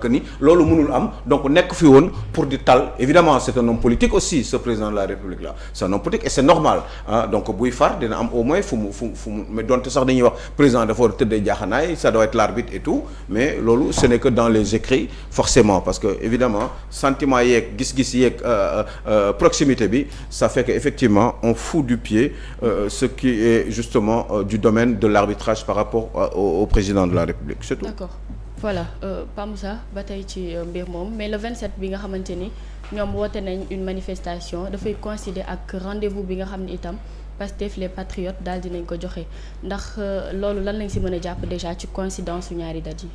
que ni loolu mënul am donc nekk fi woon pour di tal évidemment c'est un homme politique aussi ce président de la République là c'est un homme politique et c'est normal donc buy far dina am au moins fu mu mais donte sax dañuy wax président dafa war a tëddee jaaxanaay ça doit être l'arbitre et tout mais loolu ce n'est que dans les écrits forcément parce que évidemment sentiment yeeg gis-gis yeeg proximité bi ça fait que effectivement on fout du pied ce qui est justement du domaine de l'arbitrage par rapport au président de la République c'est tout. D'accord. Voilà Pa Moussa ba tey ci mbir moom mais le 27 bi nga xamante ni ñoom woote nañ une manifestation dafay coïncider ak rendez-vous bi nga xam ne itam Pastef les patriotes daal dinañ ko joxe ndax loolu lan lañ si mën a jàpp déjà ci coïncidence su ñaari dates yi.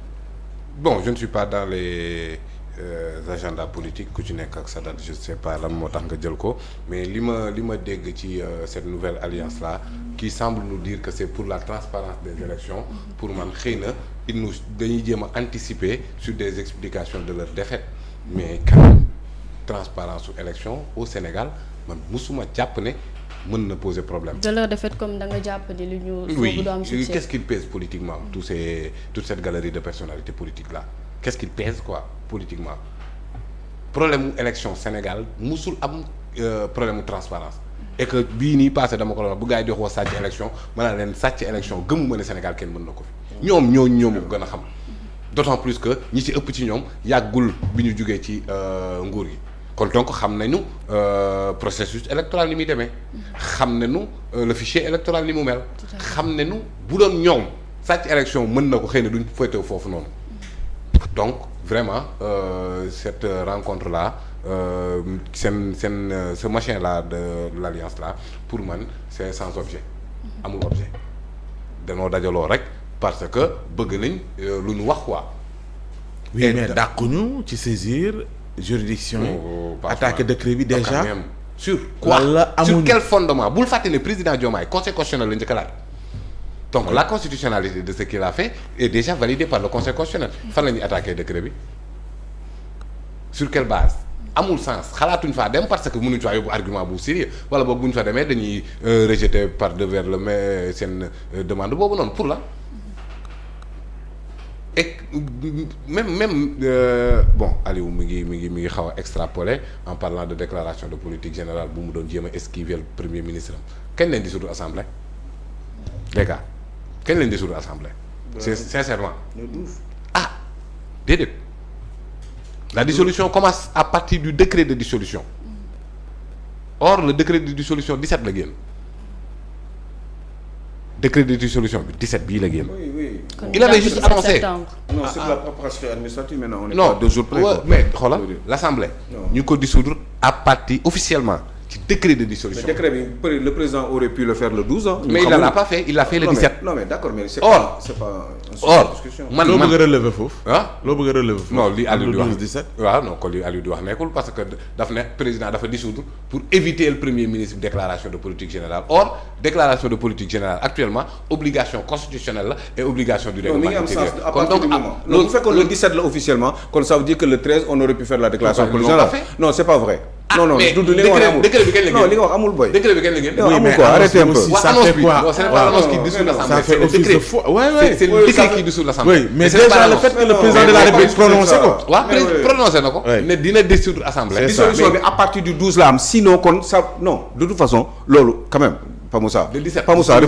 Bon, je ne suis pas dans les agendas politiques ku ci nekk ak sa date je sais pas lan moo tax nga jël ko mais li ma dégg ci cette nouvelle alliance là qui semble nous dire que c'est pour la transparence des élections pour man xëy na dañuy jéem a anticiper sur des explications de leur défaite mais quand même transparence su élection au Sénégal man musuma jàpp ne mën na poser problème. de leur défaite comme da nga jàpp ni lu ñu. oui du am succès. qu'est-ce qu'il pèse politiquement toute cette galerie de personnalités politiques là qu'est-ce qu'il pèse quoi politiquement problème mu élection Sénégal musul am problème mu transparence et que bii nii passé dama ko doon bu gars yi di wax sàcc élection mën naa leen sàcc élection gëmuma ne Sénégal kenn mën na ko fi ñoom ñoo ko gën a xam d'autant plus que ñi ci ëpp ci ñoom yàggul bi ñu jugee ci nguur gi kon donc xam nañu processus électoral ni muy demee xam nañu le fichier électoral ni mu mel xam nañu bu doon ñoom sàcc élection mën na ko xëy na duñ féetew foofu noonu donc vraiment cette rencontre là ce machin là de l'alliance là pour man c'est sans objet amul objet danoo dajaloo rek parce que bëgg nañ lu ñu wax quoi. oui mais dàquñu ci saisir juridiction attaquer décret bi déjà même sur quoi sur quel fondement bul fàtte ne président Diomaye conseil constitutionnel la njëkk a laaj donc la constitutionnalité de ce qu'il a fait est déjà validée par le conseil constitutionnel fan la ñuy attaquer décret bi sur quelle base amul sens xalaatuñ faa dem parce que mënuñ faa yóbbu argument bu sérieux wala boog bu ñu fa demee dañuy rejeter par devers le mais seen demande boobu noonu pour la et même bon Aliou mi ngi xaw a extrapoler en parlant de déclaration de politique générale bu mu doon jéem a esquiver le premier ministre am kañ leen dissoudre assemblée les gars kañ leen dissoudre assemblée c'est sincèrement ah déedéet la dissolution commence à partir du décret de dissolution or le décret de dissolution 17 la génn décret de dissolution bi 17 bii la génn. oui. il avait juste annoncé. non c'est que la paperasse administrative maintenant on est non pas 2 jours près quoi. mais xoolal l'assemblée. ñu ko dissoudre à partir officiellement ci décret de dissolution. mais décret bi le président aurait pu le faire le 12 ans. mais il ne l'a pas fait il l'a fait le 17. non mais d'accord mais c'est Or, pas discussion. loo bëgg a relever foofu. ah loo bëgg a relever foofu. non li Aliou di wax 17. waaw non ko li Aliou di wax nekkul parce que daf ne président dafa dissoudre pour éviter le premier ministre déclaration de politique générale or déclaration de politique générale actuellement obligation constitutionnelle la et obligation du règlement intérieur. kon donc loolu bu fekkoon le 17 la officiellement kon ça veut dire que le 13 on aurait pu faire la déclaration de politique générale. non c'est pas vrai. non non li nga wax amul décret bi kañ la génn non li nga wax amul boy. décret bi kañ la génn. oui mais arrêtez un peu. ça fait quoi non, ce n'est pas l'annonce qui dissout l'Assemblée, ça fait c'est le office de décret. foi ouais C'est le décret qui dissout l'Assemblée. oui mais ce n'est pas déjà le l'annonce. fait que le Non, président mais de la mais République pas prononcé ko. waaw prononcé na ko. ne dina dissoudre Assemblée. C'est ça. dissolution bi à partir du 12 la am sinon kon ça non de toute façon loolu quand même Pa Moussa. Le 17. Pa Moussa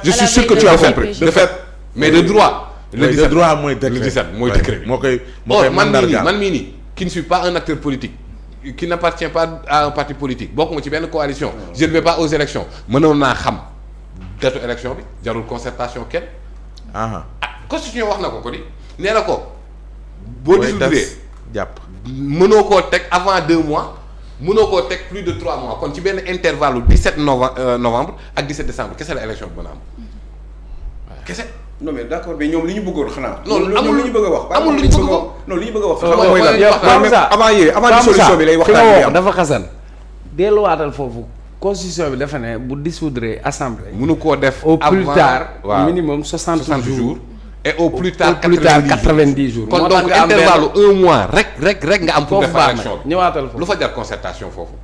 je suis sûr que tu as compris. de fait mais de droit. le 17 de droit mooy décret le 17 mooy décret bi. moo koy or mandargaal man mii nii qui ne suis pas un acteur politique qui n'appartient pas à un parti politique bokkuma ci benn coalition je ne vais pas aux élections mënoon naa xam datu élection bi jarul concertation kenn constitution wax na ko di nee na ko boo dissoudre jàpp mënoo koo teg avant 2 mois mënoo koo teg plus de 3 mois kon ci benn intervalle 17 novembre ak 17 décembre kese la élection bi mën a am kese. non mais d'accord mais ñoom li ñu bëggoon xanaa. non amul li ñu bëgg a wax. amul li ñu bëgg a wax non li ñu bëgg a wax. mooy lan avant dissolution bi lay waxtaan bi am dafa xasan delluwaatal foofu constitution bi dafa ne bu dissoudre assemblée. mënu koo def au plus tard waaw minimum 60 jours et au plus tard 90 jours. kon moo donc tax nga am intervalle 1 mois rek nga am pour foofu def baax élection na ñëwaatal lu foofu. fa jar concertation foofu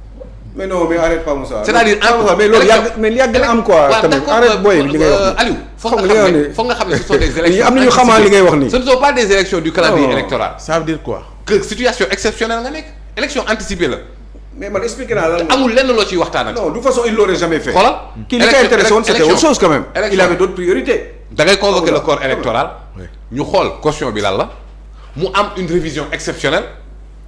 mais non mais arrête pas Moussa. c'est-à-dire mais loolu yàgg na am quoi. tamit arrête booy li ngay wax Aliou foog nga xam ne ce sont des élections am na ñu xamaa li ngay wax nii. ce ne sont pas des élections du calendrier électoral. ça veut dire quoi. que situation exceptionnelle nga nekk élection anticipée la. mais man expliqué naa lan amul lenn loo ciy waxtaan ak. non de toute façon il l'aurait jamais fait. xoolal kii li koy intéressé woon c'était autre chose quand même. il avait d'autres priorités. da ngay convoquer le corps électoral. ñu xool caution bi lan la mu am une révision exceptionnelle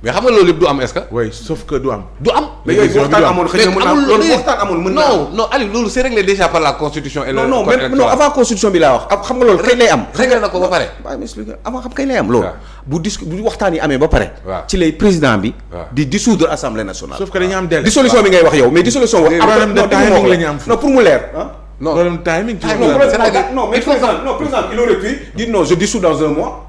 mais xam nga loolu lépp du am est-ce que. oui sauf que du am. du am. mais yooyu waxtaan amoon xëy na mën naa loolu waxtaan amoon mën naa non non Aliou loolu c'est réglé déjà par la constitution et le non code électoral. non avant constitution bi laa wax xam nga loolu kañ lay am. réglé na ko ba pare. waaw ma expliqué avant xam kañ lay am loolu. bu waxtaan yi amee ba pare. waaw ci lay président bi. waaw di dissoudre assemblée nationale. sauf que dañu am délai. dissolution bi ngay wax yow mais dissolution. problème de timing la ñu am non pour mu leer ah. non problème timing. non mais président il aurait pu dire non je dissous dans un mois.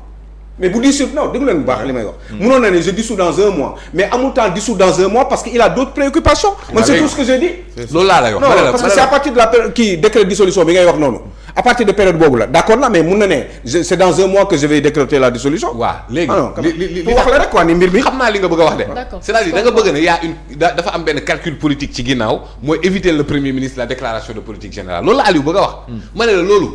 mais bu dissous non déglu leen bu baax li may wax. mënoon na ne je dissous dans un mois mais amul temps dissous dans un mois parce que il a d'autres préoccupations. man c'est tout ce que j'ai dit. loolu laa lay wax. non parce que c'est à partir de la période kii décret de dissolution bi ngay wax noonu. à partir de période boobu la d'accord na mais mun na ne c'est dans un mois que je vais décréter la dissolution. waaw léegi li wax la rek quoi ni mbir mi. xam naa li nga bëgg a wax de. D'accord. c'est-à-dire da nga bëgg ne y a une dafa am benn calcul politique ci ginnaaw mooy éviter le premier ministre la déclaration de politique générale loolu la Aliou bëgg a wax. ma ne la loolu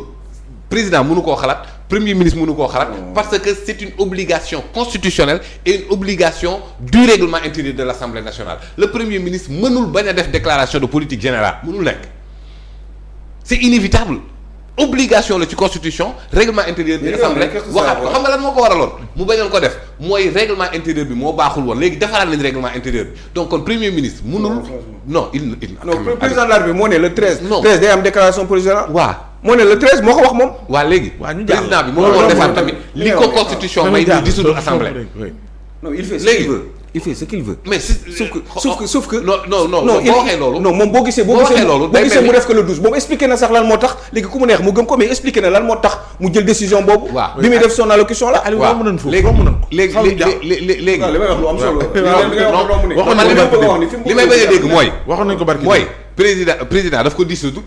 président mënu koo xalaat premier ministre mënu koo xalaat parce que c'est une obligation constitutionnelle et une obligation du règlement intérieur de l'Assemblée nationale le premier ministre mënul bañ a def déclaration de politique générale mënul nekk c'est inévitable obligation la ci constitution règlement intérieur bi assemblée waxaat ko xam nga lan moo ko waraloon mu bañoon ko def mooy règlement intérieur bi moo baaxul woon léegi defaraat nañ règlement intérieur bi donc kon premier ministre mënul non président de la République moo ne le 13 non 13 day am déclaration politique générale. waaw moo ne le 13 moo ko wax moom. waa léegi président bi moo war defaat tamit li ko constitution may ñu dissoudre assemblée non il fait ce léegi qu'il veut il fait ce qu'il veut. mais sauf que non boo waxee loolu non moom boo gisee mu def ko le 12 moom expliqué na sax lan moo tax léegi ku mu neex mu gëm ko mais expliqué na lan moo tax mu jël décision boobu. waaw bi muy def son allocution la. waaw léegi li may wax lu am solo. li may bëgg a dégg mooy. waxoon nañu ko barki mooy président daf ko dissoudre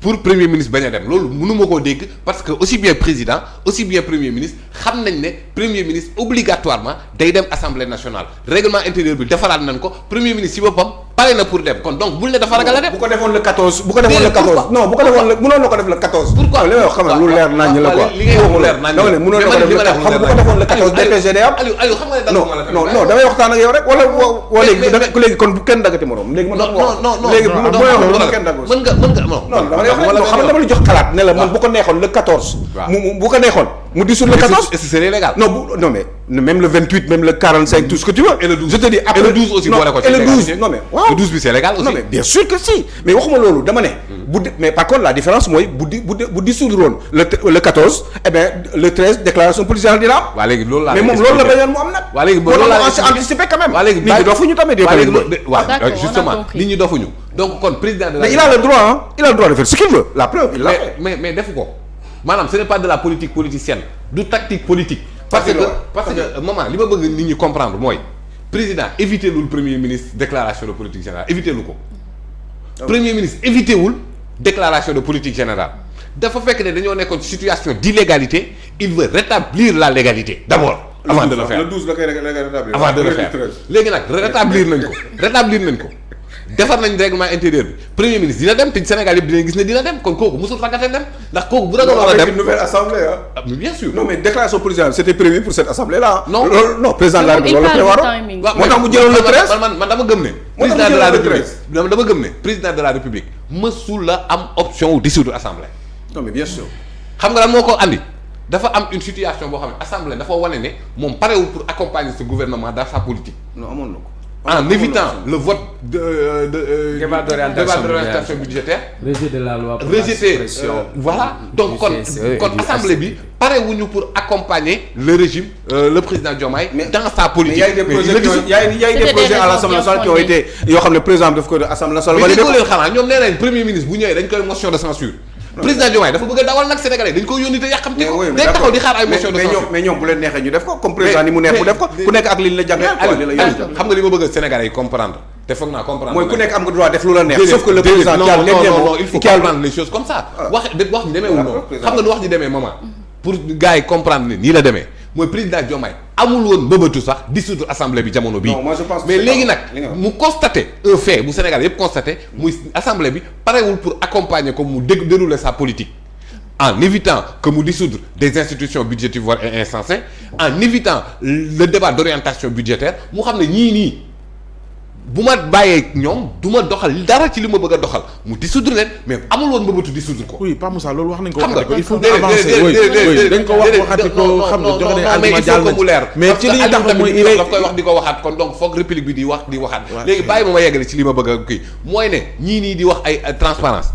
pour premier ministre bañ a dem loolu mënuma koo dégg parce que aussi bien président aussi bien premier ministre xam nañ ne premier ministre obligatoirement day dem assemblée nationale règlement intérieur bi defaraat nañ ko premier ministre ci boppam pare na pour dem kon donc bul ne dafa ragal a dem. bu ko defoon le 14 non bu ko defoon mënoon na ko def le 14. pourquoi li may wax xam nga lu leer nañ la quoi. li ngay wax lu leer nañ la mënoon na ko def xam nga bu ko defoon le 14 DPG day am. Aliou xam nga ne non damay waxtaan ak yow rek wala léegi kon bu kenn daggati morom léegi léegi bu ma kenn dagg mën nga non dama la jox xalaat ne la man bu ko neexoon le 14 bu ko neexoon mu dissoudre le 14 est-ce que c'est légal non mais même le 28 même le 45 tout ce que tu veux et le 12 je te dis après et le 12 aussi boole ko ci et le 12 non mais waaw le 12 bi c'est légal aussi non mais bien sûr que si mais waxuma loolu dama ne mais par contre la différence mooy bu dissoudre woon le 14 eh bien le 13 déclaration politique générale dina am waa léegi loolu laa mais moom loolu la bañoon mu am nag waa léegi loolu laa anticipé quand même waa léegi nit ñi dofuñu tamit waa léegi waaw justement nit ñi dofuñu donc kon président de la mais il a le droit de faire ce qu'il veut la preuve il l'a fait mais defu ko maanaam ce n'est pas de la politique politicienne du tactique politique parce que maman li ma bëgg nit ñi comprendre mooy président éviter lul premier ministre déclaration de politique générale éviter lu ko premier ministre éviter wul déclaration de politique générale dafa fekk ne dañoo nekkoon situation d'illégalité il veut rétablir la légalité d'abord avant de le faire le 12 la koy rétablir avant de le faire léegi nag rétablir nañ ko defar nañ règlement intérieur bi premier ministre dina dem te Sénégal yëpp dinañ gis ne dina dem kon kooku musul ragatee dem ndax kooku bu ragaloon a dem une nouvelle assemblée bien sûr non mais déclaration politique c'était prévu pour cette assemblée là non non président de la République loolu prévoir moo tax mu jëloon le 13 man dama gëm ne président de la République dama gëm ne président de la République mësul la am option wu dissoudre assemblée non mais bien sûr xam nga lan moo ko andi dafa am une situation boo xam ne assemblée dafa wane ne moom parewul pour accompagner ce gouvernement dans sa politique non amoon na ko en évitant le vote débat d'orientation budgétaire rejet de la loi voilà donc kon assemblée bi parewuñu pour accompagner le régime le président Diomaye dans sa politique. il y a des projets à l'Assemblée nationale qui ont été yoo xam ne président daf ko Assemblée nationale validé ko leen xanaa ñoom nee nañ premier ministre bu ñëwee dañ koy motion de censure président Diomaye dafa bëgg a dawal nag Sénégalais dañ koy yónni te yàqamti ko day taxaw di xaar ay motion de censure mais ñoom bu leen neexee ñu def ko comme président ni mu neex mu def ko ku nekk ak li la jàngal xam nga li ma bëgg Sénégalais yi comprendre te foog naa comprendre mooy ku nekk am nga droit def lu la neex sauf que le président qui a non il faut comprendre les choses comme ça wax ji demeewul noonu xam nga nu wax ji demee maman pour gars yi comprendre ne nii la demee mooy président Diomaye amul woon mbëbëtu sax dissoudre assemblée bi jamono bii. Non, moi je pense que mais c'est léegi pas- nag mu constaté un fait bu Sénégal yëpp constaté muy assemblée bi parewul pour accompagner ko mu dérouler sa politique. En évitant que mu dissoudre des institutions budgétivores et insensées en évitant le débat d'orientation budgétaire mu xam ne ñii nii bu ma bàyyee ñoom du ma doxal dara ci li ma bëgg a doxal mu dissoudre leen mais amul woon mbëbëtu dissoudre ko. oui Pa Moussa loolu wax nañ ko xam nga waxati ko il faut déedéet, avancer déedéet, oui déedéet, oui déedéet, dañ ko wax waxati ko xam nga joxe nañ mais argument il jàll faut que mu leer mais ci li ñu tax mooy il est daf koy wax di ko waxaat kon donc foog république bi di wax di waxaat léegi bàyyi ma yeggale ci li ma bëgg a kii mooy ne ñii nii di wax ay transparence